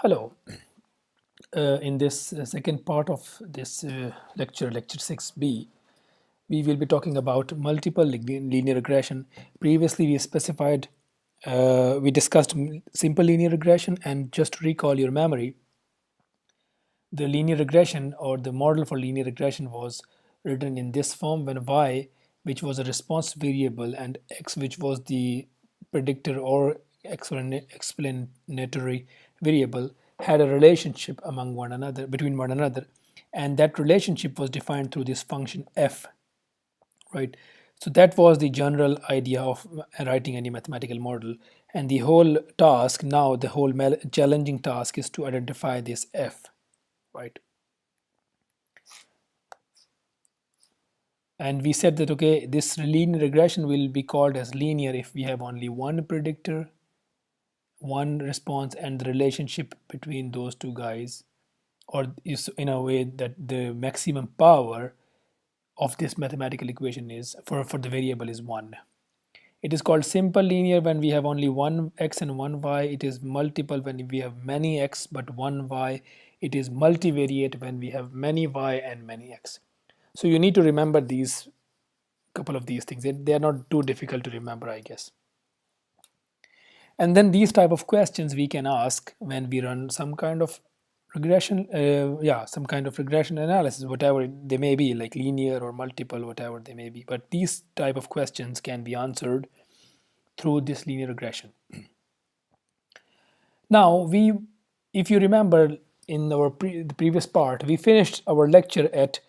Hello. In this second part of this lecture 6b, we will be talking about multiple linear regression. Previously, we discussed simple linear regression, and just to recall your memory, the linear regression or the model for linear regression was written in this form when y, which was a response variable, and x, which was the predictor or explanatory variable, had a relationship between one another, and that relationship was defined through this function f, right? So that was the general idea of writing any mathematical model, and the whole task now, the whole challenging task is to identify this f, right? And we said that, okay, this linear regression will be called as linear if we have only one predictor, one response, and the relationship between those two guys, or is in a way that the maximum power of this mathematical equation is for the variable is 1. It is called simple linear when we have only one x and one y. It is multiple when we have many x but one y. It is multivariate when we have many y and many x. So you need to remember these couple of these things. They are not too difficult to remember, I guess. And then these type of questions we can ask when we run some kind of regression, some kind of regression analysis, whatever they may be, like linear or multiple, whatever they may be. But these type of questions can be answered through this linear regression. Now, if you remember in our the previous part, we finished our lecture at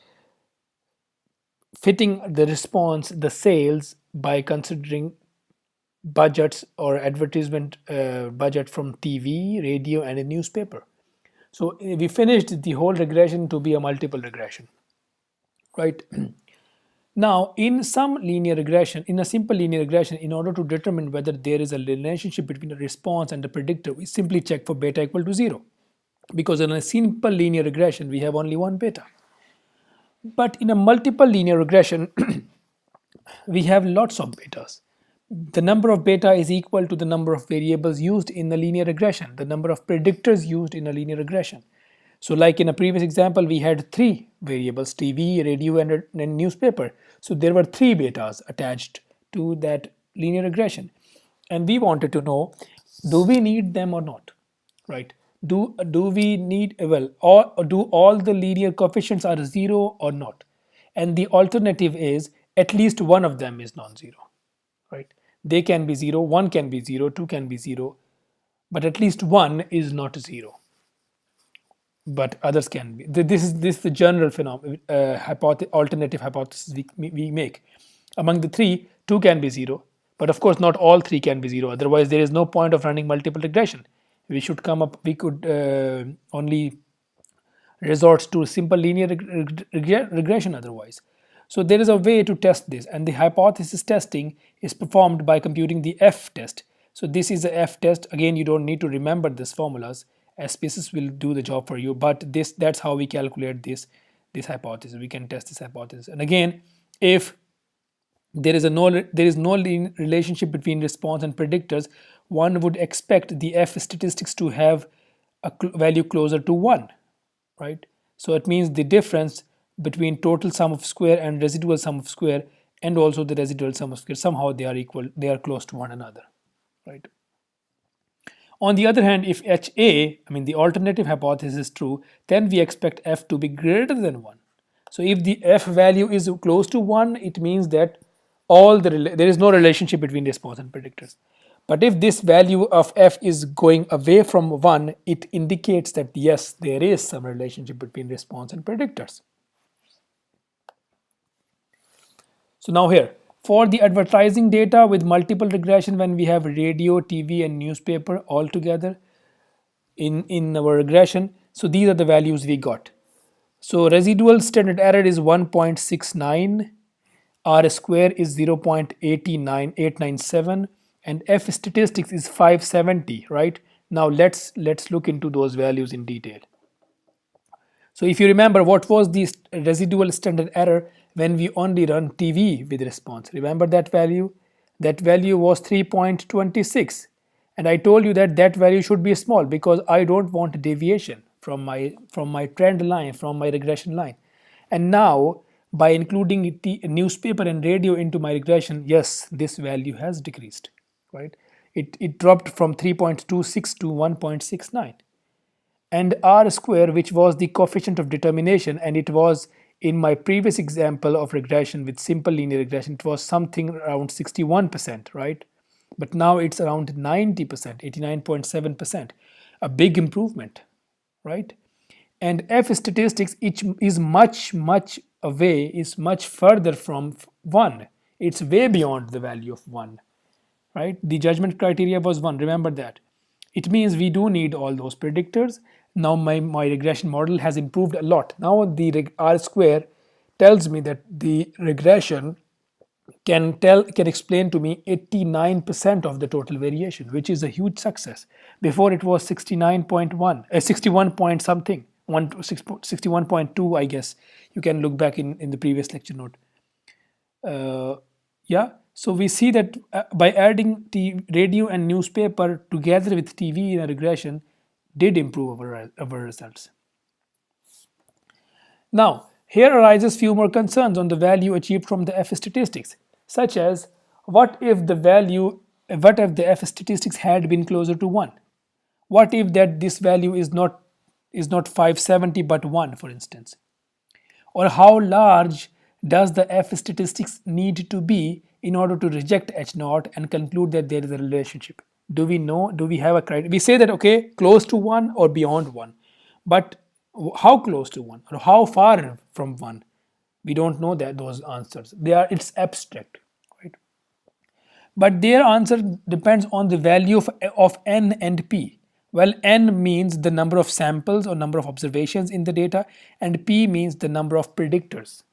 fitting the response, the sales, by considering budgets or advertisement budget from TV, radio, and a newspaper. So we finished the whole regression to be a multiple regression, right? Now, in some linear regression, in a simple linear regression, in order to determine whether there is a relationship between the response and the predictor, we simply check for beta equal to 0. Because in a simple linear regression, we have only one beta. But in a multiple linear regression, we have lots of betas. The number of beta is equal to the number of variables used in a linear regression, the number of predictors used in a linear regression. So like in a previous example, we had 3 variables, TV, radio, and newspaper. So there were 3 betas attached to that linear regression. And we wanted to know, do we need them or not, right? Do we need, well, or do all the linear coefficients are 0 or not? And the alternative is at least one of them is non-zero, right? They can be 0, 1 can be 0, 2 can be 0, but at least one is not 0. But others can be. This is the general phenomenon, alternative hypothesis we make. Among the 3, 2 can be 0, but of course not all 3 can be 0. Otherwise, there is no point of running multiple regression. We could only resort to simple linear regression otherwise. So there is a way to test this, and the hypothesis testing is performed by computing the F test. So this is the F test. Again, you don't need to remember these formulas. SPSS will do the job for you, but that's how we calculate this hypothesis. We can test this hypothesis. And again, if there is no relationship between response and predictors, one would expect the F statistics to have a value closer to 1, right? So it means the difference between total sum of square and residual sum of square, and also the residual sum of square, somehow they are equal, they are close to one another, right? On the other hand, if HA, I mean the alternative hypothesis, is true, then we expect F to be greater than 1. So if the F value is close to 1, it means that there is no relationship between response and predictors. But if this value of F is going away from 1, it indicates that yes, there is some relationship between response and predictors. So now here, for the advertising data with multiple regression, when we have radio, TV, and newspaper all together in our regression, so these are the values we got. So residual standard error is 1.69, R square is 0.89897, and F statistics is 570, right? Now let's look into those values in detail. So if you remember, what was the residual standard error when we only run TV with response? Remember that value? That value was 3.26, And I told you that that value should be small because I don't want deviation from my trend line, from my regression line. And now by including newspaper and radio into my regression, yes, this value has decreased, right? It dropped from 3.26 to 1.69. And r square, which was the coefficient of determination, and it was in my previous example of regression with simple linear regression, it was something around 61%, right? But now it's around 90%, 89.7%, a big improvement, right? And f statistics is much away, is much further from 1. It's way beyond the value of 1, right? The judgment criteria was 1, remember that. It means we do need all those predictors. Now my regression model has improved a lot. Now the r square tells me that the regression can explain to me 89% of the total variation, which is a huge success. Before it was 69.1, 61 point something, 61.2, I guess. You can look back in the previous lecture note. Yeah, so we see that by adding radio and newspaper together with TV in a regression did improve our results. Now, here arises few more concerns on the value achieved from the F statistics, such as what if the F statistics had been closer to 1? What if that this value is not 570 but 1, for instance? Or how large does the F statistics need to be in order to reject H0 and conclude that there is a relationship? Do we know? Do we have a criteria? We say that, okay, close to 1 or beyond 1. But how close to 1 or how far from 1? We don't know those answers. It's abstract, right? But their answer depends on the value of n and p. Well, n means the number of samples or number of observations in the data, and p means the number of predictors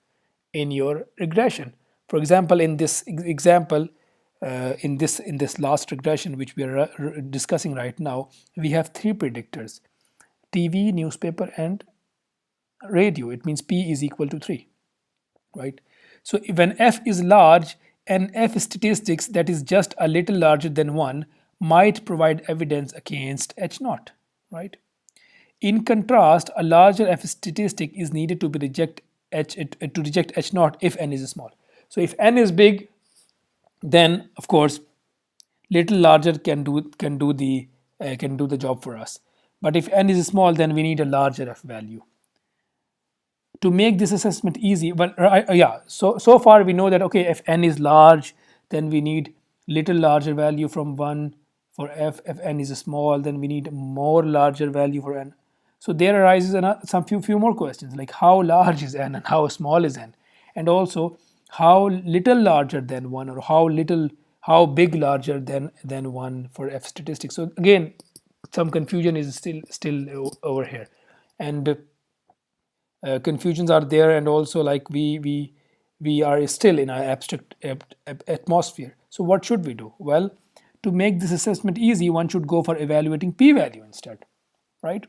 in your regression. For example, in this example, in this last regression which we are discussing right now, we have 3 predictors: TV, newspaper, and radio. It means p is equal to 3, right? So when f is large, an f statistics that is just a little larger than 1 might provide evidence against H0, right? In contrast, a larger f statistic is needed to reject H0 if n is small. So if n is big, then of course little larger can do the job for us. But if n is small, then we need a larger f value. To make this assessment easy, but yeah, so far we know that, okay, if n is large, then we need little larger value from 1 for f. If n is small, then we need more larger value for n. So there arises some few more questions, like how large is n and how small is n, and also how little larger than 1 or how big larger than 1 for f statistics. So again, some confusion is still over here, and confusions are there, and also like we are still in an abstract atmosphere. So what should we do? Well, to make this assessment easy, one should go for evaluating p-value instead, right?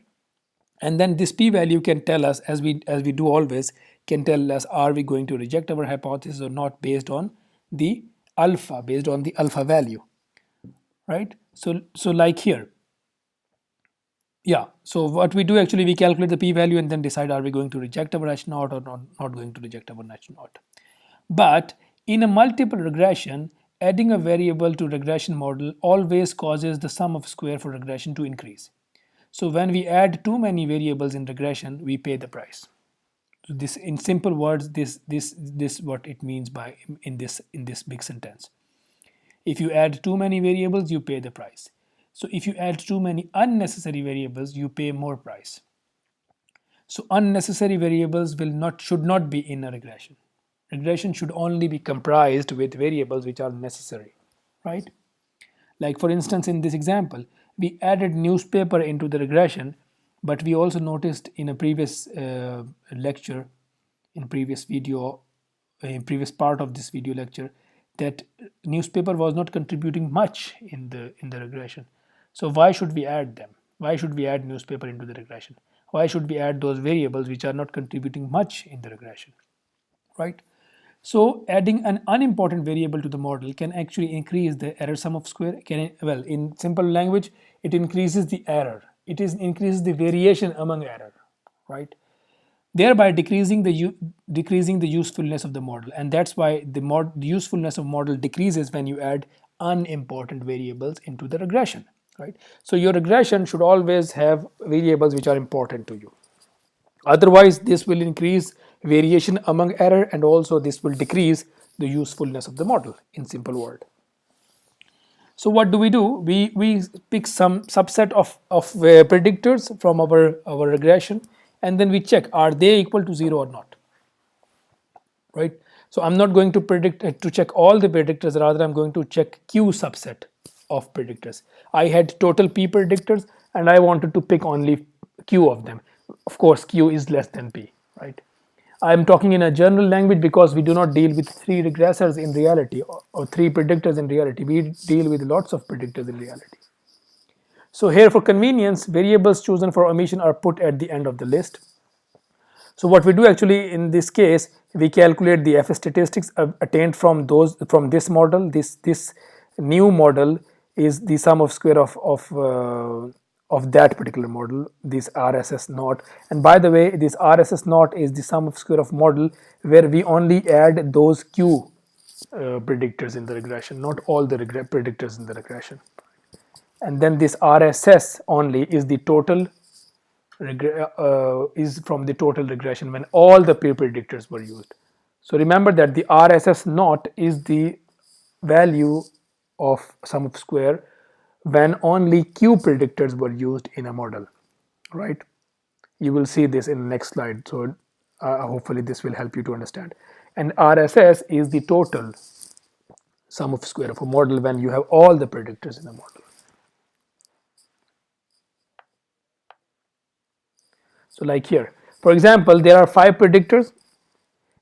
And then this p-value can tell us, as we do always, can tell us, are we going to reject our hypothesis or not, based on the alpha value, right? So like here, yeah, so what we do, actually we calculate the p-value and then decide, are we going to reject our H0 or not going to reject our H0. But in a multiple regression, adding a variable to regression model always causes the sum of square for regression to increase. So when we add too many variables in regression, we pay the price. So this, in simple words, this what it means by in this big sentence. If you add too many variables, you pay the price. So if you add too many unnecessary variables, you pay more price. So unnecessary variables should not be in a regression. Regression should only be comprised with variables which are necessary, right? Like for instance, in this example, we added newspaper into the regression, but we also noticed in a previous lecture, in previous part of this video lecture, that newspaper was not contributing much in the regression. So why should we add them? Why should we add newspaper into the regression? Why should we add those variables which are not contributing much in the regression, right? So adding an unimportant variable to the model can actually increase the error sum of square. Well, in simple language, it increases the error. Increases the variation among error, right? Thereby decreasing the usefulness of the model, and that's why the usefulness of model decreases when you add unimportant variables into the regression, right? So your regression should always have variables which are important to you. Otherwise, this will increase variation among error, and also this will decrease the usefulness of the model, in simple word. So what do? We pick some subset of predictors from our regression, and then we check, are they equal to 0 or not, right? So I'm not going to to check all the predictors, rather I'm going to check Q subset of predictors. I had total P predictors and I wanted to pick only Q of them. Of course, Q is less than P, right? I'm talking in a general language because we do not deal with 3 regressors in reality, or 3 predictors in reality. We deal with lots of predictors in reality. So here, for convenience, variables chosen for omission are put at the end of the list. So what we do actually in this case, we calculate the F statistics attained from this model. This new model is the sum of square of that particular model, this RSS naught. And by the way, this RSS naught is the sum of square of model where we only add those Q predictors in the regression, not all the predictors in the regression. And then this RSS only is the total is from the total regression when all the P predictors were used. So remember that the RSS naught is the value of sum of square when only Q predictors were used in a model, right? You will see this in the next slide. So hopefully this will help you to understand. And RSS is the total sum of square of a model when you have all the predictors in a model. So like here, for example, there are 5 predictors,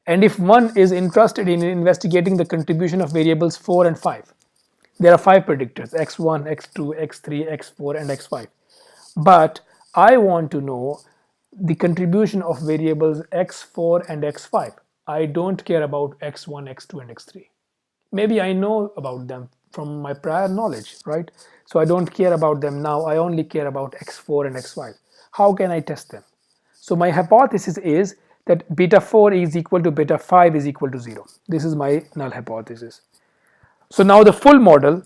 and if one is interested in investigating the contribution of variables 4 and 5, there are 5 predictors, x1, x2, x3, x4 and x5. But I want to know the contribution of variables x4 and x5. I don't care about x1, x2 and x3. Maybe I know about them from my prior knowledge, right? So I don't care about them now. I only care about x4 and x5. How can I test them? So my hypothesis is that beta 4 is equal to beta 5 is equal to 0. This is my null hypothesis. So now the full model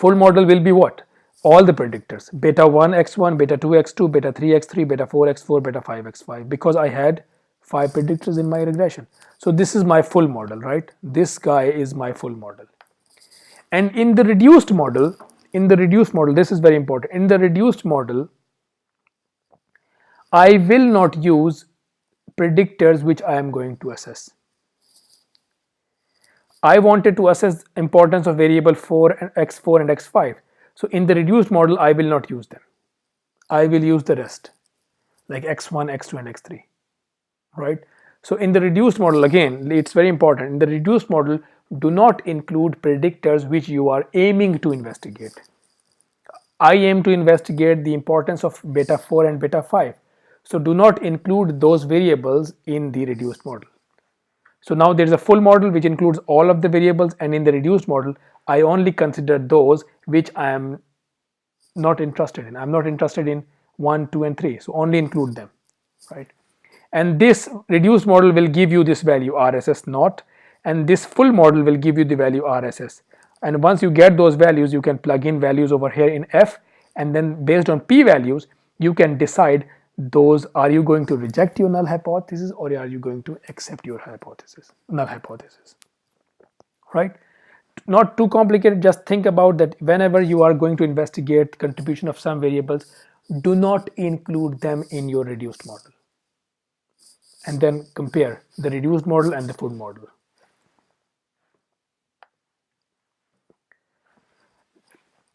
will be what? All the predictors, beta 1 x1, beta 2 x2, beta 3 x3, beta 4 x4, beta 5 x5, because I had 5 predictors in my regression. So this is my full model, right? This guy is my full model. And in the reduced model, this is very important. In the reduced model, I will not use predictors which I am going to assess. I wanted to assess importance of variable 4 and x4 and x5. So in the reduced model, I will not use them. I will use the rest, like x1, x2 and x3, right? So in the reduced model, again, it's very important. In the reduced model, do not include predictors which you are aiming to investigate. I aim to investigate the importance of beta 4 and beta 5. So do not include those variables in the reduced model. So now there is a full model which includes all of the variables, and in the reduced model, I only consider those which I am not interested in. I'm not interested in 1, 2 and 3. So only include them, right? And this reduced model will give you this value RSS naught, and this full model will give you the value RSS. And once you get those values, you can plug in values over here in F, and then based on P values, you can decide those, are you going to reject your null hypothesis or are you going to accept your null hypothesis, right? Not too complicated. Just think about that whenever you are going to investigate contribution of some variables, do not include them in your reduced model, and then compare the reduced model and the full model.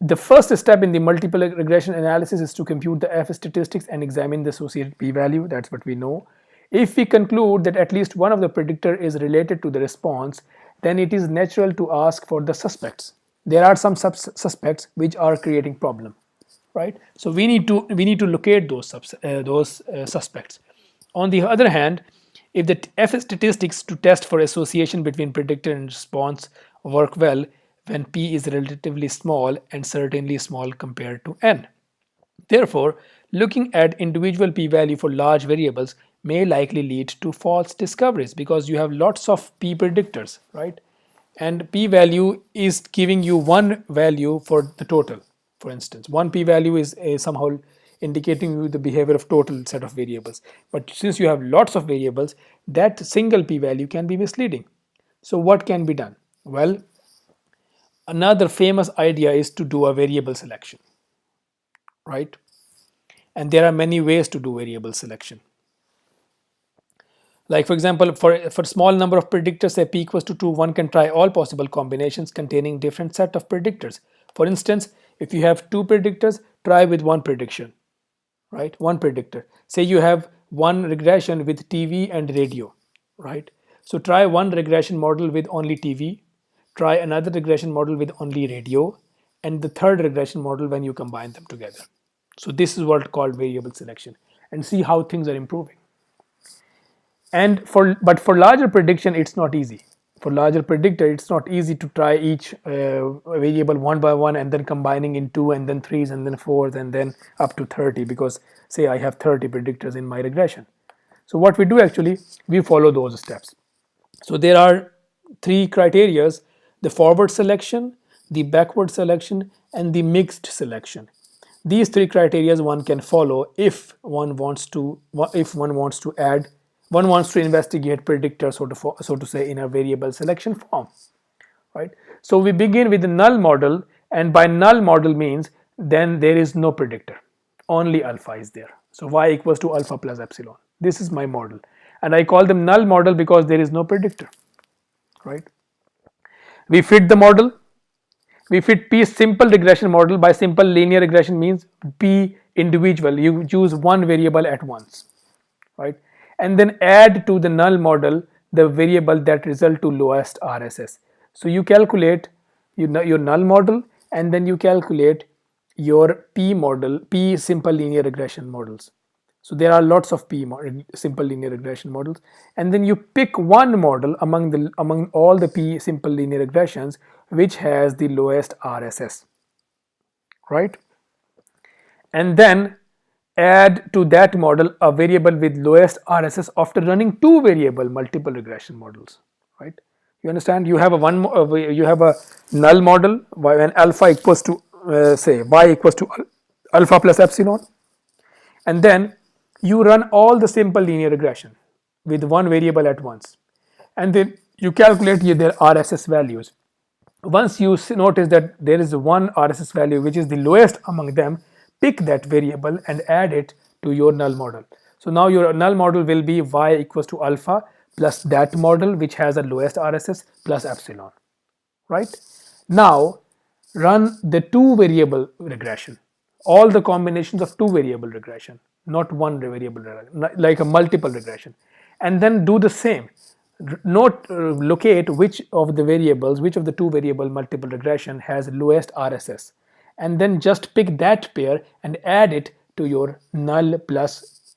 The first step in the multiple regression analysis is to compute the F statistics and examine the associated p-value. That's what we know. If we conclude that at least one of the predictor is related to the response, then it is natural to ask for the suspects. There are some suspects which are creating problem, right? So we need to locate those suspects. On the other hand, If the F statistics to test for association between predictor and response work well when p is relatively small and certainly small compared to n. Therefore, looking at individual p-value for large variables may likely lead to false discoveries because you have lots of p predictors, right? And p-value is giving you one value for the total. For instance, one p-value is somehow indicating you the behavior of total set of variables. But since you have lots of variables, that single p-value can be misleading. So what can be done? Well, another famous idea is to do a variable selection, right? And there are many ways to do variable selection. Like for example, for small number of predictors, say p equals to 2, one can try all possible combinations containing different set of predictors. For instance, if you have two predictors, try with one prediction, right? One predictor. Say you have one regression with TV and radio, right? So try one regression model with only TV, try another regression model with only radio, and the third regression model when you combine them together. So this is what called variable selection, and see how things are improving. And but for larger prediction, it's not easy. For larger predictor, it's not easy to try each variable one by one and then combining in 2 and then 3s and then 4s and then up to 30, because say I have 30 predictors in my regression. So what we do actually, we follow those steps. So there are 3 criterias: the forward selection, the backward selection, and the mixed selection. These 3 criteria one can follow if one wants to investigate predictors, so to say, in a variable selection form, right? So we begin with the null model, and by null model means then there is no predictor, only alpha is there. So y equals to alpha plus epsilon. This is my model, and I call them null model because there is no predictor, right? We fit the model. We fit p simple regression model. By simple linear regression means p individual, you choose one variable at once, right? And then add to the null model the variable that result to lowest RSS. So you calculate your null model, and then you calculate your p simple linear regression models. So there are lots of simple linear regression models, and then you pick one model among all the p simple linear regressions which has the lowest RSS, right? And then add to that model a variable with lowest RSS after running 2 variable multiple regression models, right? You understand? You have a null model when alpha equals to say y equals to alpha plus epsilon, and then you run all the simple linear regression with one variable at once, and then you calculate their RSS values. Once you notice that there is one RSS value which is the lowest among them, pick that variable and add it to your null model. So now your null model will be y equals to alpha plus that model which has the lowest RSS plus epsilon, right? Now run the 2 variable regression, all the combinations of 2 variable regression, not one variable, like a multiple regression, and then do the same. Locate which of the 2 variable multiple regression has lowest RSS, and then just pick that pair and add it to your null plus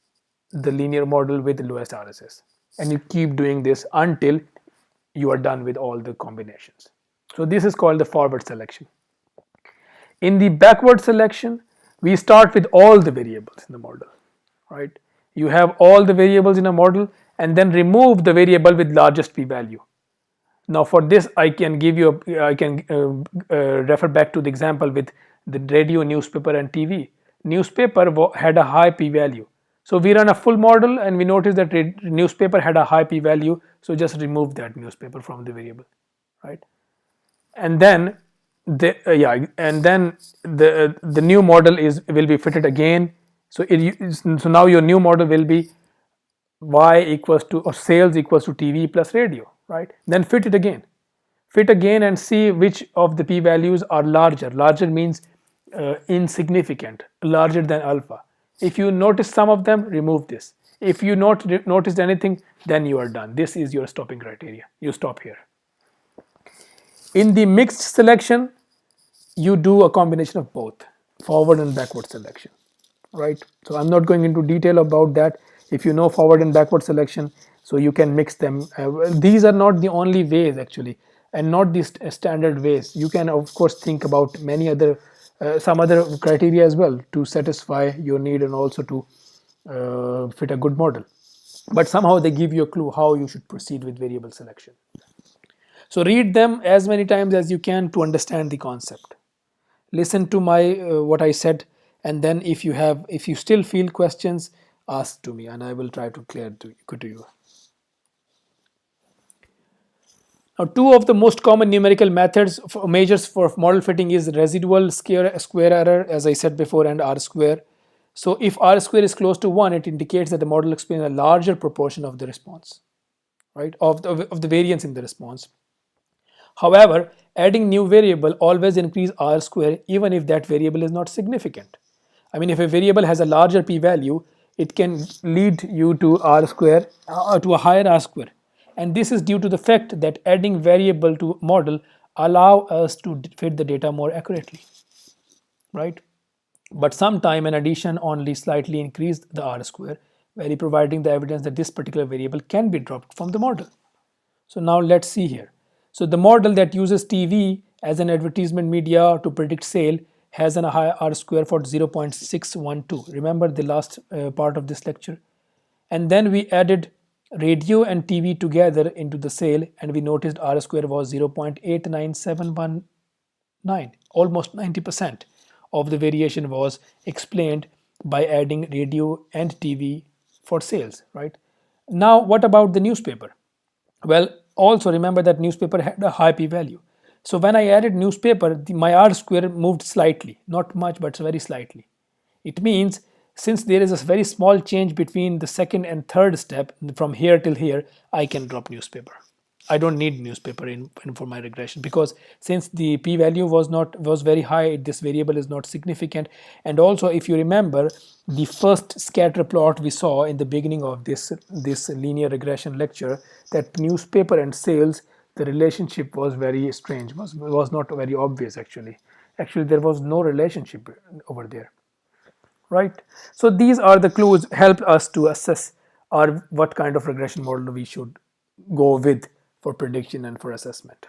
the linear model with the lowest RSS, and you keep doing this until you are done with all the combinations. So this is called the forward selection. In the backward selection, we start with all the variables in the model, right? You have all the variables in a model and then remove the variable with largest p-value. Now for this I can refer back to the example with the radio, newspaper and TV. Newspaper had a high p-value, so we run a full model and we notice that newspaper had a high p-value, so just remove that newspaper from the variable, right? And then the new model will be fitted again. So now your new model will be y equals to, or sales equals to TV plus radio, right? Then fit again and see which of the p-values are larger. Larger means insignificant, larger than alpha. If you notice some of them, remove this. If you noticed anything, then you are done. This is your stopping criteria. You stop here. In the mixed selection, you do a combination of both, forward and backward selection, right? So I'm not going into detail about that. If you know forward and backward selection, So you can mix them. These are not the only ways actually, and not the standard ways. You can of course think about many other some other criteria as well to satisfy your need and also to fit a good model. But somehow they give you a clue how you should proceed with variable selection. So read them as many times as you can to understand the concept. Listen to my what I said, and then if you still feel questions, ask to me and I will try to clear to you. Now, two of the most common numerical methods for measures for model fitting is residual square error, as I said before, and R square. So if R square is close to 1, it indicates that the model explains a larger proportion of the response, right, of the variance in the response. However, adding new variable always increase R square even if that variable is not significant. I mean, if a variable has a larger p-value, it can lead you to R square, to a higher R square. And this is due to the fact that adding variable to model allow us to fit the data more accurately, right? But sometime an addition only slightly increased the R square, very providing the evidence that this particular variable can be dropped from the model. So now let's see here. So the model that uses TV as an advertisement media to predict sale has a high R square for 0.612. Remember the last part of this lecture. And then we added radio and TV together into the sale, and we noticed R square was 0.89719. Almost 90% of the variation was explained by adding radio and TV for sales, right? Now, what about the newspaper? Well, also remember that newspaper had a high p-value. So when I added newspaper, my R square moved slightly, not much, but very slightly. It means since there is a very small change between the second and third step, from here till here, I can drop newspaper. I don't need newspaper for my regression, because since the p-value was very high, this variable is not significant. And also, if you remember the first scatter plot we saw in the beginning of this linear regression lecture, that newspaper and sales, the relationship was very strange, was not very obvious actually. Actually, there was no relationship over there, right? So these are the clues help us to assess what kind of regression model we should go with for prediction and for assessment.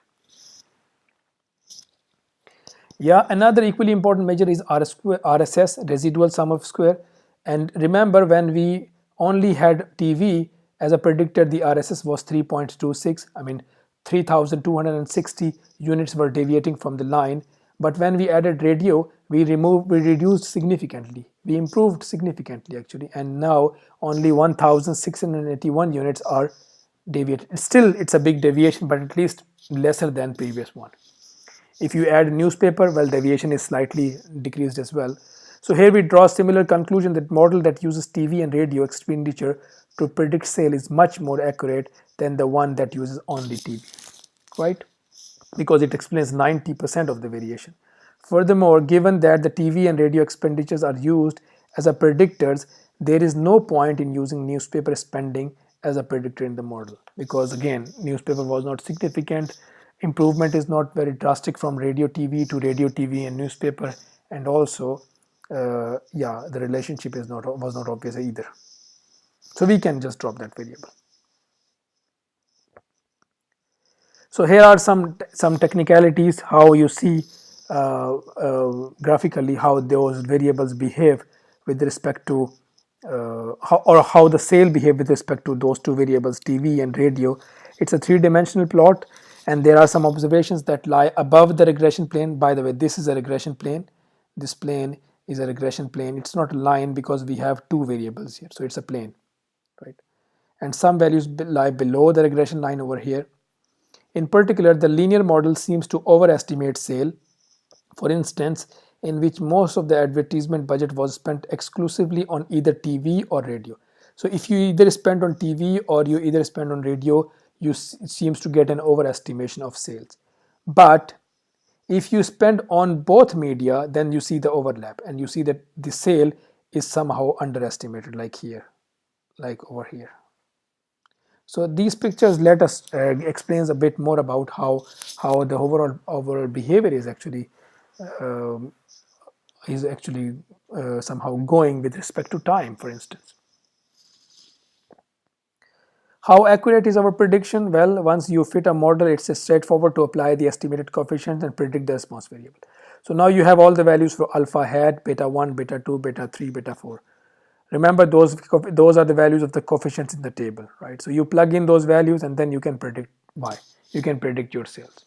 Yeah, another equally important measure is RSS, residual sum of square. And remember, when we only had TV as a predictor, the RSS was 3.26. I mean, 3,260 units were deviating from the line. But when we added radio, we reduced significantly. We improved significantly actually, and now only 1,681 units are deviated. Still, it's a big deviation, but at least lesser than previous one. If you add newspaper, well, deviation is slightly decreased as well. So here we draw a similar conclusion that model that uses TV and radio expenditure to predict sale is much more accurate than the one that uses only TV, right? Because it explains 90% of the variation. Furthermore, given that the TV and radio expenditures are used as a predictors, there is no point in using newspaper spending as a predictor in the model, because again, newspaper was not significant. Improvement is not very drastic from radio TV to radio TV and newspaper, and also yeah, the relationship was not obvious either. So we can just drop that variable. So here are some technicalities, how you see graphically how those variables behave with respect to how the sale behave with respect to those two variables, TV and radio. It's a three-dimensional plot, and there are some observations that lie above the regression plane. By the way, this is a regression plane. This plane is a regression plane. It's not a line because we have two variables here, so it's a plane, right? And some values lie below the regression line over here. In particular, the linear model seems to overestimate sale, for instance, in which most of the advertisement budget was spent exclusively on either TV or radio. So if you either spend on TV or you either spend on radio, it seems to get an overestimation of sales. But if you spend on both media, then you see the overlap, and you see that the sale is somehow underestimated, like here, like over here. So these pictures let us explains a bit more about how the overall behavior is actually somehow going with respect to time, for instance. How accurate is our prediction? Well, once you fit a model, it's straightforward to apply the estimated coefficients and predict the response variable. So now you have all the values for alpha hat, beta 1, beta 2, beta 3, beta 4. Remember, those are the values of the coefficients in the table, right? So you plug in those values and then you can predict y. You can predict your sales.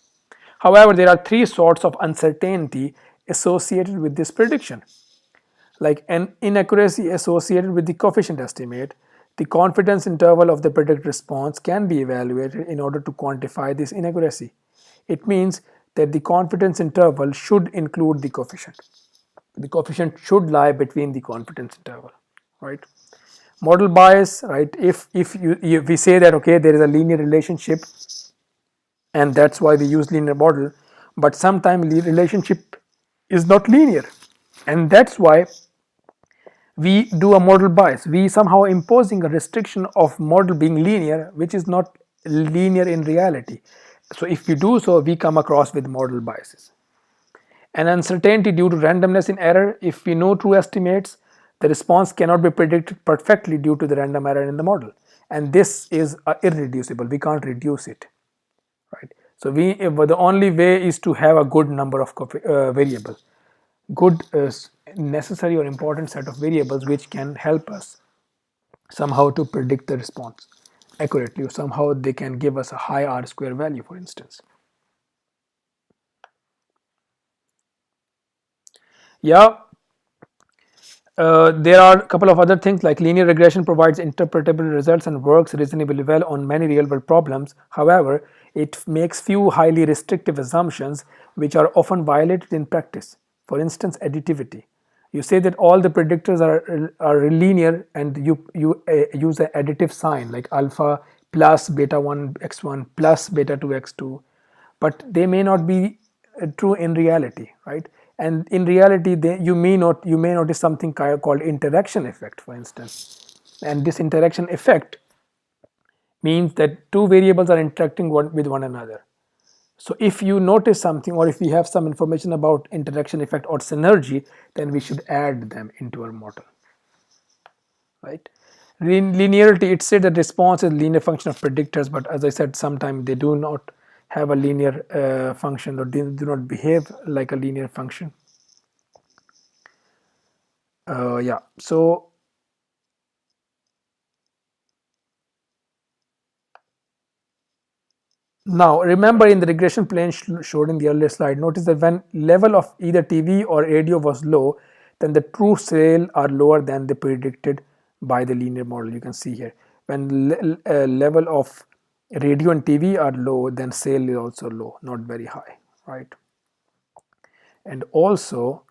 However, there are three sorts of uncertainty associated with this prediction. Like an inaccuracy associated with the coefficient estimate, the confidence interval of the predicted response can be evaluated in order to quantify this inaccuracy. It means that the confidence interval should include the coefficient. The coefficient should lie between the confidence interval, right? Model bias, right? If we say that okay, there is a linear relationship, and that's why we use linear model, but sometimes the relationship is not linear, and that's why we do a model bias. We somehow imposing a restriction of model being linear, which is not linear in reality. So if we do so, we come across with model biases. An uncertainty due to randomness in error. If we know true estimates, the response cannot be predicted perfectly due to the random error in the model, and this is irreducible. We can't reduce it, right? So the only way is to have a good number of variables, good necessary or important set of variables which can help us somehow to predict the response accurately, or somehow they can give us a high R-square value, for instance. Yeah, there are a couple of other things, like linear regression provides interpretable results and works reasonably well on many real-world problems. However, it makes few highly restrictive assumptions which are often violated in practice. For instance, additivity. You say that all the predictors are linear, and you use an additive sign like alpha plus beta 1 x1 plus beta 2 x2, but they may not be true in reality, right? And in reality, you may notice something called interaction effect, for instance. And this interaction effect means that two variables are interacting with one another. So if you notice something, or if we have some information about interaction effect or synergy, then we should add them into our model, right? Linearity, it said that response is linear function of predictors, but as I said, sometimes they do not have a linear function, or they do not behave like a linear function. Yeah, so now remember, in the regression plane showed in the earlier slide, notice that when level of either TV or radio was low, then the true sale are lower than the predicted by the linear model. You can see here, when level of radio and TV are low, then sale is also low, not very high, right? And also,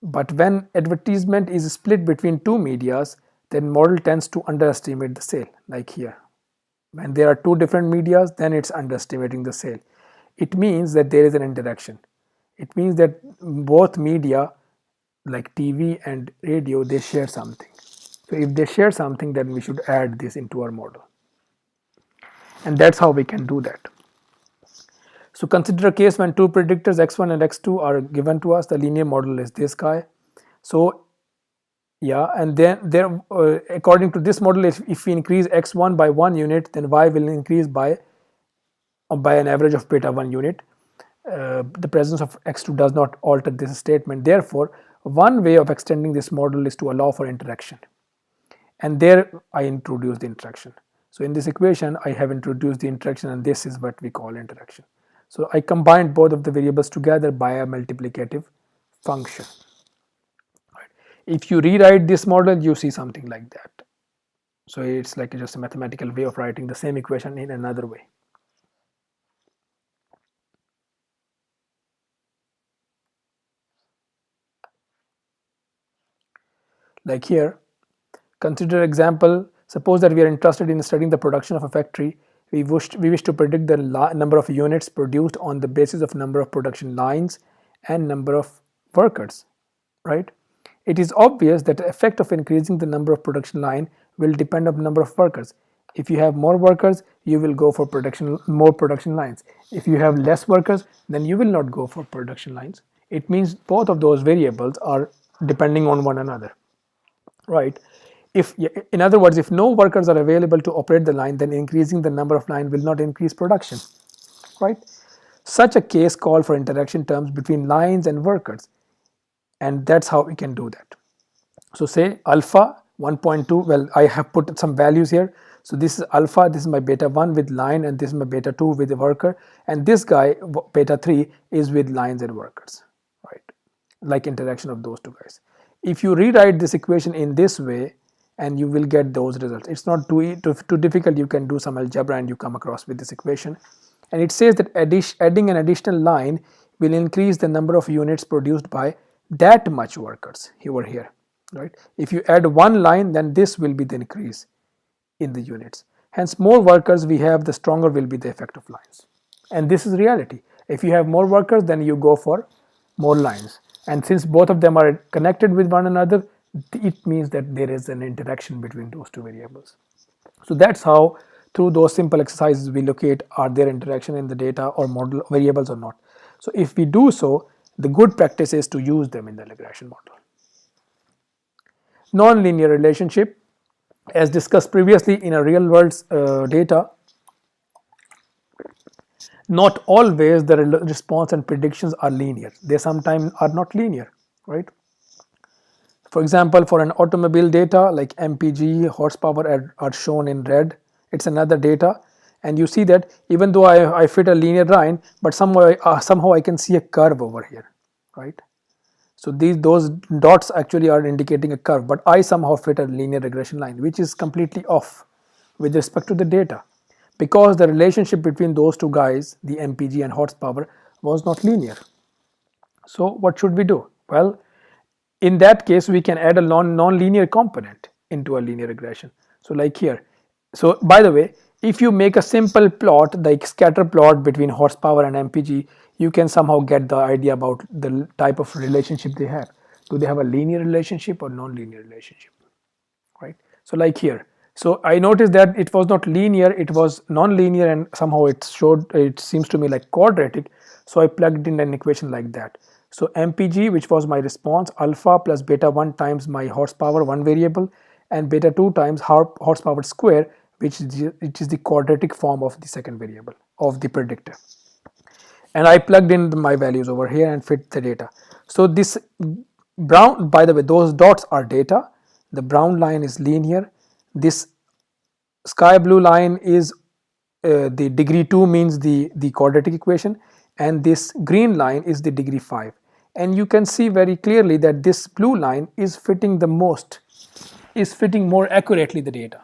but when advertisement is split between two medias, then model tends to underestimate the sale, like here. When there are two different medias, then it's underestimating the sale. It means that there is an interaction. It means that both media, like TV and radio, they share something. So if they share something, then we should add this into our model. And that's how we can do that. So consider a case when two predictors x1 and x2 are given to us. The linear model is this guy. So yeah, and then there, according to this model, if we increase x1 by 1 unit, then y will increase by an average of beta 1 unit. The presence of x2 does not alter this statement. Therefore, one way of extending this model is to allow for interaction. And there I introduce the interaction. So in this equation, I have introduced the interaction, and this is what we call interaction. So I combined both of the variables together by a multiplicative function. If you rewrite this model, you see something like that. So it's like just a mathematical way of writing the same equation in another way. Like here, consider example. Suppose that we are interested in studying the production of a factory. We wish to predict the number of units produced on the basis of number of production lines and number of workers, right? It is obvious that the effect of increasing the number of production line will depend on the number of workers. If you have more workers, you will go for more production lines. If you have less workers, then you will not go for production lines. It means both of those variables are depending on one another, right? if, in other words, if no workers are available to operate the line, then increasing the number of line will not increase production, right? Such a case call for interaction terms between lines and workers, and that's how we can do that. So say alpha 1.2, well, I have put some values here. So this is alpha, this is my beta 1 with line, and this is my beta 2 with the worker, and this guy beta 3 is with lines and workers, right? Like interaction of those two guys. If you rewrite this equation in this way, and you will get those results. It's not too difficult. You can do some algebra and you come across with this equation, and it says that adding an additional line will increase the number of units produced by that much workers over here, right? If you add one line, then this will be the increase in the units. Hence, more workers we have, the stronger will be the effect of lines, and this is reality. If you have more workers, then you go for more lines, and since both of them are connected with one another, it means that there is an interaction between those two variables. So that's how, through those simple exercises, we locate are there interaction in the data or model variables or not. So if we do so, the good practice is to use them in the regression model. Non-linear relationship, as discussed previously in a real world data, not always the response and predictions are linear. They sometimes are not linear, right? For example, for an automobile data like MPG, horsepower are shown in red. It's another data, and you see that even though I fit a linear line, but somehow I can see a curve over here, right? So those dots actually are indicating a curve, but I somehow fit a linear regression line, which is completely off with respect to the data, because the relationship between those two guys, the MPG and horsepower, was not linear. So what should we do? Well, in that case, we can add a non-linear component into a linear regression. So like here. So by the way, if you make a simple plot like scatter plot between horsepower and MPG, you can somehow get the idea about the type of relationship they have. Do they have a linear relationship or non-linear relationship, right? So like here. So I noticed that it was not linear, it was non-linear, and somehow it seems to me like quadratic. So I plugged in an equation like that. So MPG, which was my response, alpha plus beta 1 times my horsepower, one variable, and beta 2 times horsepower square, which is the quadratic form of the second variable of the predictor. And I plugged in my values over here and fit the data. So this brown, by the way, those dots are data. The brown line is linear. This sky blue line is the degree 2 means the quadratic equation, and this green line is the degree 5. And you can see very clearly that this blue line is fitting more accurately the data.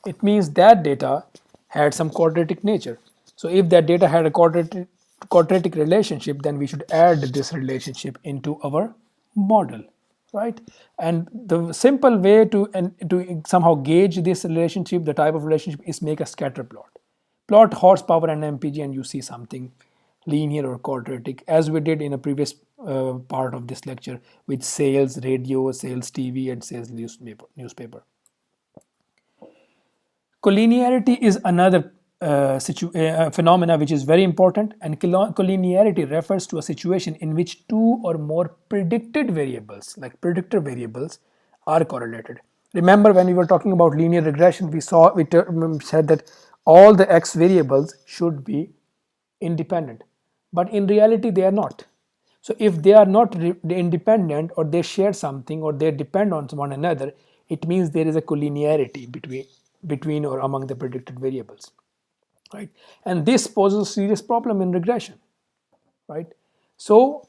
It means that data had some quadratic nature. So if that data had a quadratic relationship, then we should add this relationship into our model, right? And the simple way to somehow gauge this relationship, the type of relationship, is make a scatter plot. Plot horsepower and MPG, and you see something linear or quadratic, as we did in a previous part of this lecture with sales radio, sales TV, and sales newspaper. Collinearity is another phenomena which is very important, and collinearity refers to a situation in which two or more predicted variables, like predictor variables, are correlated. Remember, when we were talking about linear regression, we said that all the x variables should be independent, but in reality they are not. So if they are not independent, or they share something, or they depend on one another, it means there is a collinearity between or among the predicted variables, right? And this poses a serious problem in regression, right? So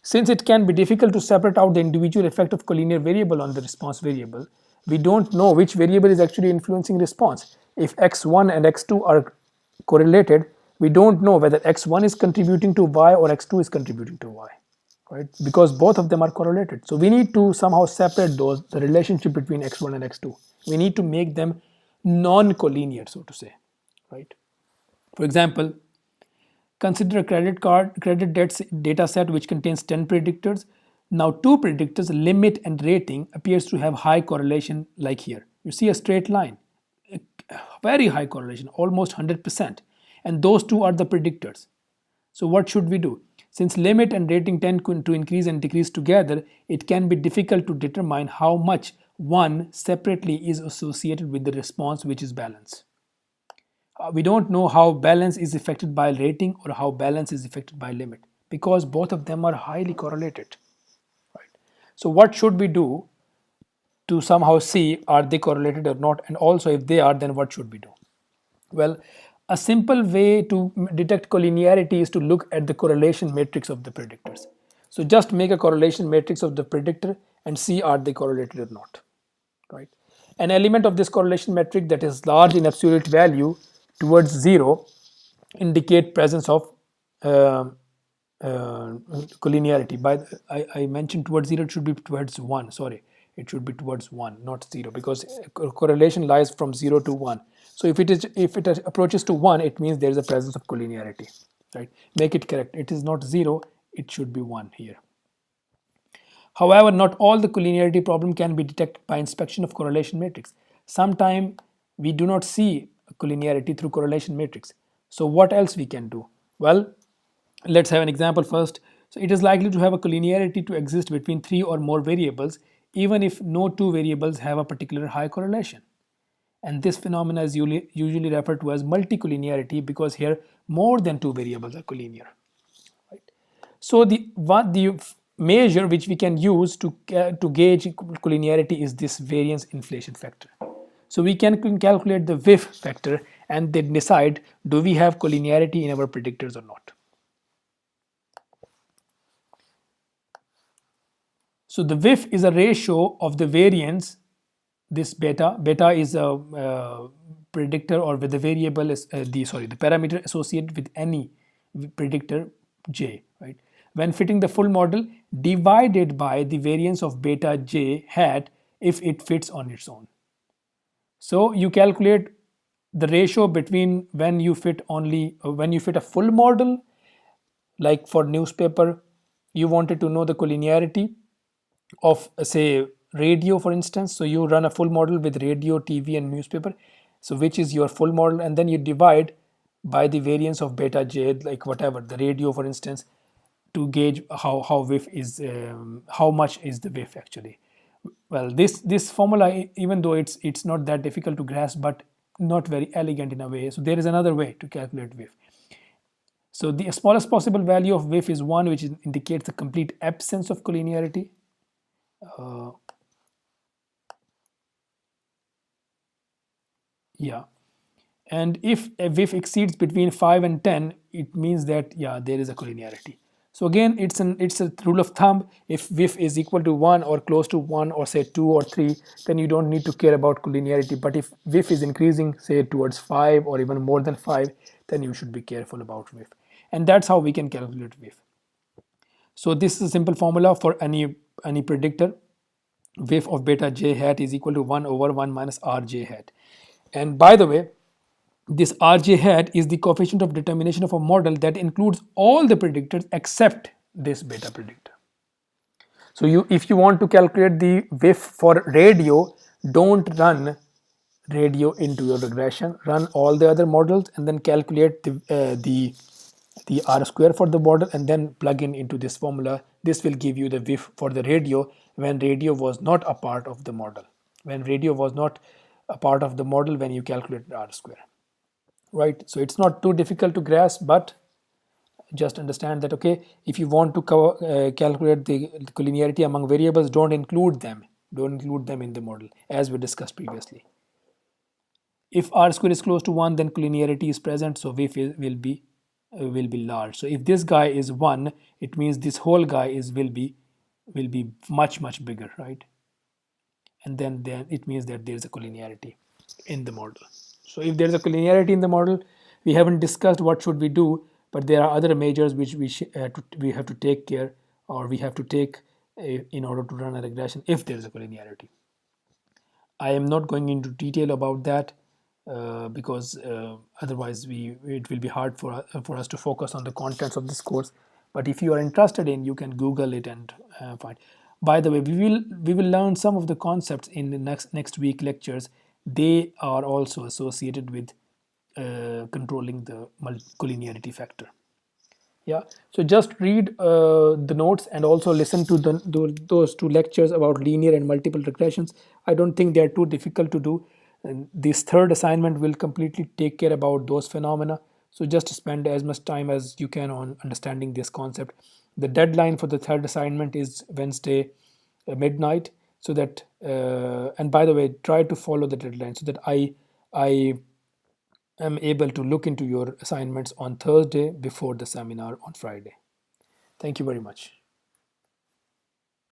since it can be difficult to separate out the individual effect of collinear variable on the response variable, we don't know which variable is actually influencing response. If x1 and x2 are correlated, we don't know whether x1 is contributing to y or x2 is contributing to y, right? Because both of them are correlated. So we need to somehow separate the relationship between x1 and x2. We need to make them non-collinear, so to say, right? For example, consider a credit data set which contains 10 predictors. Now, two predictors, limit and rating, appears to have high correlation, like here. You see a straight line, very high correlation, almost 100%. And those two are the predictors. So what should we do? Since limit and rating tend to increase and decrease together, it can be difficult to determine how much 1 separately is associated with the response which is balance. We don't know how balance is affected by rating or how balance is affected by limit, because both of them are highly correlated. Right? So what should we do to somehow see are they correlated or not, and also if they are, then what should we do? Well, a simple way to detect collinearity is to look at the correlation matrix of the predictors. So just make a correlation matrix of the predictor and see are they correlated or not. Right? An element of this correlation metric that is large in absolute value towards 0 indicate presence of uh, collinearity. I mentioned towards 0, it should be towards 1. Sorry, it should be towards 1, not 0, because correlation lies from 0 to 1. So if it approaches to 1, it means there is a presence of collinearity. Right? Make it correct. It is not 0. It should be 1 here. However, not all the collinearity problem can be detected by inspection of correlation matrix. Sometimes we do not see collinearity through correlation matrix. So what else we can do? Well, let's have an example first. So it is likely to have a collinearity to exist between 3 or more variables, even if no 2 variables have a particular high correlation. And this phenomena is usually referred to as multicollinearity, because here more than 2 variables are collinear. So the measure which we can use to gauge collinearity is this variance inflation factor. So we can calculate the VIF factor and then decide, do we have collinearity in our predictors or not. So the VIF is a ratio of the variance, this beta is a predictor, or with the variable is the parameter associated with any predictor j, right? When fitting the full model, divided by the variance of beta j hat if it fits on its own. So you calculate the ratio between when you fit a full model, like for newspaper, you wanted to know the collinearity of say radio, for instance. So you run a full model with radio, TV and newspaper, so which is your full model, and then you divide by the variance of beta j, like whatever the radio, for instance, to gauge how VIF is, how much is the VIF actually. Well, this formula, even though it's not that difficult to grasp, but not very elegant in a way, so there is another way to calculate VIF. So the smallest possible value of VIF is 1, which indicates the complete absence of collinearity. Yeah, and if a VIF exceeds between 5 and 10, it means that there is a collinearity. So again, it's a rule of thumb. If VIF is equal to 1 or close to 1, or say 2 or 3, then you don't need to care about collinearity. But if VIF is increasing, say towards 5 or even more than 5, then you should be careful about VIF. And that's how we can calculate VIF. So this is a simple formula for any predictor. VIF of beta j hat is equal to 1 over 1 minus rj hat. And by the way, this rj hat is the coefficient of determination of a model that includes all the predictors except this beta predictor. So if you want to calculate the VIF for radio, don't run radio into your regression. Run all the other models and then calculate the r square for the model, and then plug in into this formula. This will give you the VIF for the radio when radio was not a part of the model. When radio was not a part of the model, when you calculate r square. Right? So it's not too difficult to grasp, but just understand that, okay, if you want to calculate the collinearity among variables, don't include them in the model, as we discussed previously. If r square is close to 1, then collinearity is present, so VIF will be large. So if this guy is 1, it means this whole guy will be much bigger, right? And then it means that there is a collinearity in the model. So if there is a collinearity in the model, we haven't discussed what should we do, but there are other measures which we have to take care, or we have to take in order to run a regression if there is a collinearity. I am not going into detail about that because otherwise it will be hard for us to focus on the contents of this course. But if you are interested in, you can Google it and find. By the way, we will learn some of the concepts in the next week lectures. They are also associated with controlling the collinearity factor. Yeah, so just read the notes and also listen to those two lectures about linear and multiple regressions. I don't think they are too difficult to do. And this third assignment will completely take care about those phenomena. So just spend as much time as you can on understanding this concept. The deadline for the third assignment is Wednesday midnight. So that and by the way, try to follow the deadline so that I am able to look into your assignments on Thursday before the seminar on Friday. Thank you very much.